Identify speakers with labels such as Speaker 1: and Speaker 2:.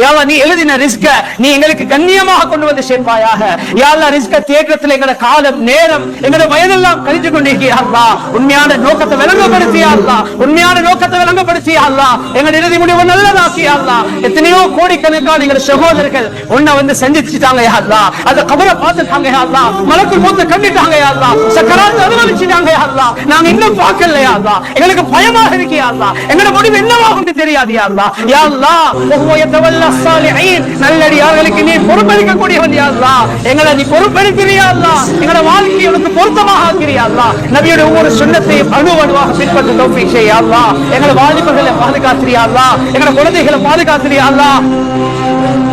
Speaker 1: யா அல்லாஹ் நீ எழுதின ரிஸ்க நீ எங்களுக்கு கண்ணியமாக கொண்டு வந்து சேர்ப்பாயாக. யா அல்லாஹ் ரிஸ்க தேற்றத்தில் எங்கட காலம் நேரம் எங்கட வயதெல்லாம் கழிச்சு கொண்டிருக்கியா அல்லாஹ். உண்மையான நோக்கத்தை விளங்கப்படுத்தியா அல்லாஹ், உண்மையான நோக்கத்தை விளங்கப்படுத்தியா அல்லாஹ். எங்கட இறுதி முடிவு நல்லதாக்கியா அல்லாஹ். எத்தனையோ கோடிக்கணக்கான எங்க சகோதரர்கள் உன்னை வந்து சந்திச்சுட்டாங்க யா அல்லாஹ். அந்த கபரை பார்த்துட்டாங்க யா அல்லாஹ். மலக்குள் மௌத்தை கண்டிட்டாங்க யா அல்லாஹ். சக்கராத் அனுபவிச்சிட்டாங்க யா அல்லாஹ். நாங்க இன்னும் பார்க்கல யா அல்லாஹ். எங்களுக்கு பயமாக இருக்கு யா அல்லாஹ். எங்கட முடிவு என்னவாகும் தெரியாது யா அல்லாஹ். யா அல்லாஹ் வஹுவ யதவல்லா ஸாலிஹீன், நல்லடியார்களுக்கு நீ பொறுப்பளிக்க கூடியவன் யா அல்லாஹ். எங்களை நீ பொறுப்பளிக்கிறியா அல்லாஹ். எங்கட வாழ்க்கையை உனக்கு பொருத்தமாக ஆக்கிறியா அல்லாஹ். நபியோட ஒவ்வொரு சுன்னத்தையும் அணுவணுவாக பின்பற்ற தௌஃபீக் செய்ய அல்லாஹ். எங்களை வாலிபர்களை பாதுகாத்திரியா அல்லாஹ். எங்கட குழந்தைகளை பாதுகாத்திரியா அல்லாஹ்.